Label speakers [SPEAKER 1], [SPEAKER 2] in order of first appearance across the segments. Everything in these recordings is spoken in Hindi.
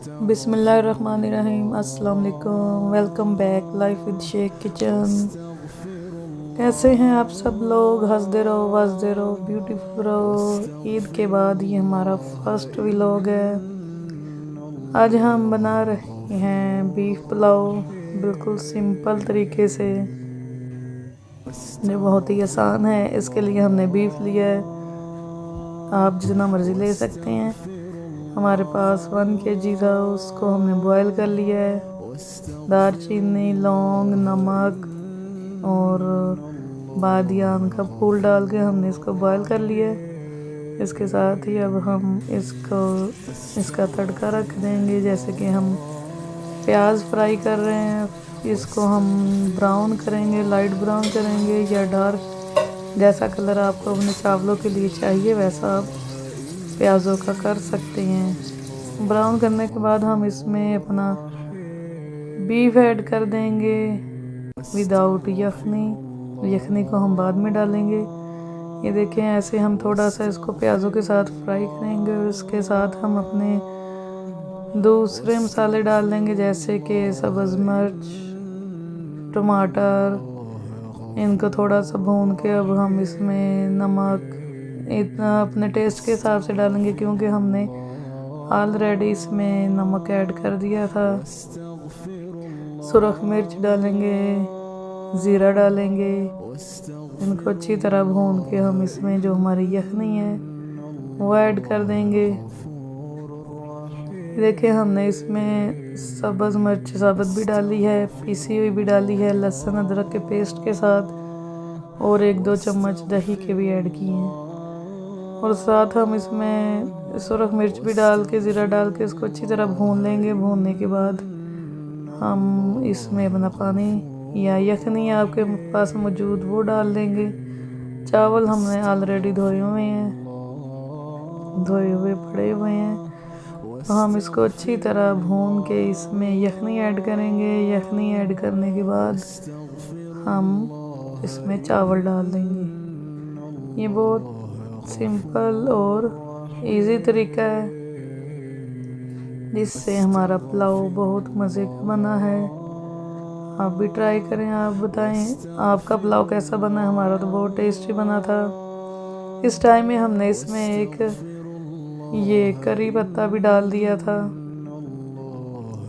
[SPEAKER 1] बिस्मिल्लाहिर्रहमानिर्रहीम। अस्सलाम वालेकुम। Welcome back life with Sheikh kitchen. कैसे हैं आप सब लोग? हंसते रहो, वसदे रहो, ब्यूटीफुल रहो। ईद के बाद ये हमारा फर्स्ट व्लॉग है। आज हम बना रहे हैं बीफ पुलाव, बिल्कुल सिंपल तरीके से, जो बहुत ही आसान है। इसके लिए हमने बीफ लिया है, आप जितना मर्ज़ी ले सकते हैं। हमारे पास 1 kg था, उसको हमने बॉयल कर लिया है। दालचीनी, लौंग, नमक और बादियान का फूल डाल के हमने इसको बॉयल कर लिया है। इसके साथ ही अब हम इसका तड़का रख देंगे। जैसे कि हम प्याज फ्राई कर रहे हैं, इसको हम ब्राउन करेंगे, लाइट ब्राउन करेंगे या डार्क, जैसा कलर आपको अपने चावलों के लिए चाहिए वैसा आप प्याज़ों का कर सकते हैं। ब्राउन करने के बाद हम इसमें अपना बीफ ऐड कर देंगे विदाउट यखनी को हम बाद में डालेंगे। ये देखें, ऐसे हम थोड़ा सा इसको प्याज़ों के साथ फ्राई करेंगे और इसके साथ हम अपने दूसरे मसाले डाल देंगे, जैसे कि सब्ज़ मिर्च, टमाटर। इनको थोड़ा सा भून के अब हम इसमें नमक इतना अपने टेस्ट के हिसाब से डालेंगे, क्योंकि हमने ऑलरेडी इसमें नमक ऐड कर दिया था। सुरख मिर्च डालेंगे, ज़ीरा डालेंगे। इनको अच्छी तरह भून के हम इसमें जो हमारी यखनी है वो ऐड कर देंगे। देखिए, हमने इसमें सब्ज़ मिर्च साबुत भी डाली है, पीसी हुई भी डाली है, लहसुन अदरक के पेस्ट के साथ, और 1-2 चम्मच दही के भी ऐड किए हैं। और साथ हम इसमें सुरख मिर्च भी डाल के, ज़ीरा डाल के इसको अच्छी तरह भून लेंगे। भूनने के बाद हम इसमें अपना पानी या यखनी आपके पास मौजूद वो डाल देंगे। चावल हमने ऑलरेडी धोए हुए पड़े हुए हैं, तो हम इसको अच्छी तरह भून के इसमें यखनी ऐड करेंगे। यखनी ऐड करने के बाद हम इसमें चावल डाल देंगे। ये बहुत सिंपल और इजी तरीका है, जिससे हमारा पुलाव बहुत मज़े का बना है। आप भी ट्राई करें। आप बताएं आपका पुलाव कैसा बना है? हमारा तो बहुत टेस्टी बना था। इस टाइम में हमने इसमें एक ये करी पत्ता भी डाल दिया था।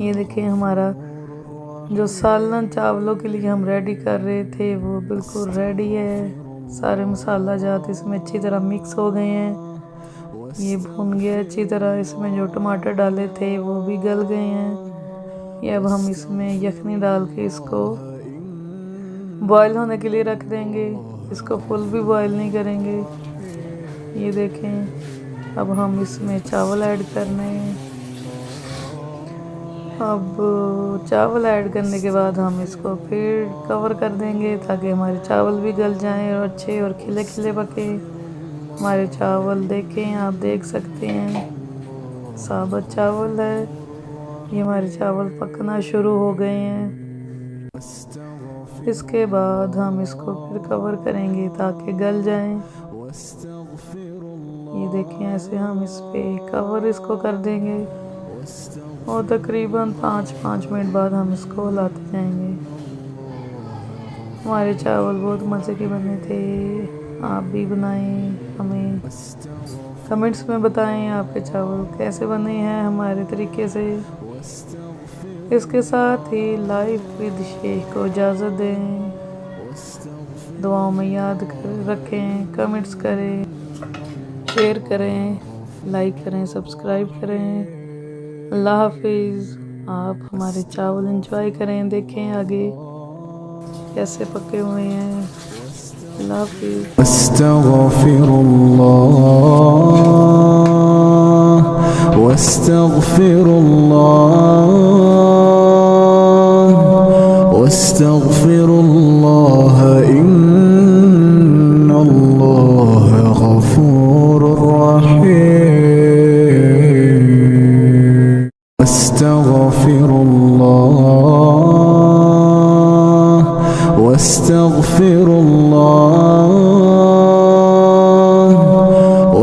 [SPEAKER 1] ये देखिए, हमारा जो सालन चावलों के लिए हम रेडी कर रहे थे वो बिल्कुल रेडी है। सारे मसाला जात इसमें अच्छी तरह मिक्स हो गए हैं। ये भुन गया अच्छी तरह। इसमें जो टमाटर डाले थे वो भी गल गए हैं। ये अब हम इसमें यखनी डाल के इसको बॉयल होने के लिए रख देंगे। इसको फुल भी बॉयल नहीं करेंगे। ये देखें, अब हम इसमें चावल ऐड करने हैं। अब चावल ऐड करने के बाद हम इसको फिर कवर कर देंगे, ताकि हमारे चावल भी गल जाएं और अच्छे और खिले खिले पके। हमारे चावल देखें, आप देख सकते हैं साबुत चावल है। ये हमारे चावल पकना शुरू हो गए हैं। इसके बाद हम इसको फिर कवर करेंगे ताकि गल जाएं। ये देखें, ऐसे हम इस पे कवर इसको कर देंगे और तकरीबन 5 मिनट बाद हम इसको हिलाते जाएंगे। हमारे चावल बहुत मज़े के बने थे। आप भी बनाएं, हमें कमेंट्स में बताएं आपके चावल कैसे बने हैं हमारे तरीके से। इसके साथ ही लाइफ विद शेख को इजाज़त दें। दुआओं में याद कर रखें, कमेंट्स करें, शेयर करें, लाइक करें, सब्सक्राइब करें। अल्लाह हाफिज़। आप हमारे चावल एंजॉय करें। देखें आगे कैसे पके हुए हैं। अल्लाह हाफिज़।
[SPEAKER 2] वस्तगफिरुल्लाह इन्नल्लाह गफूरुर रहीम।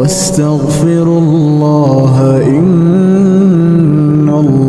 [SPEAKER 2] वस्तगफिरुल्लाह इन्नल्लाह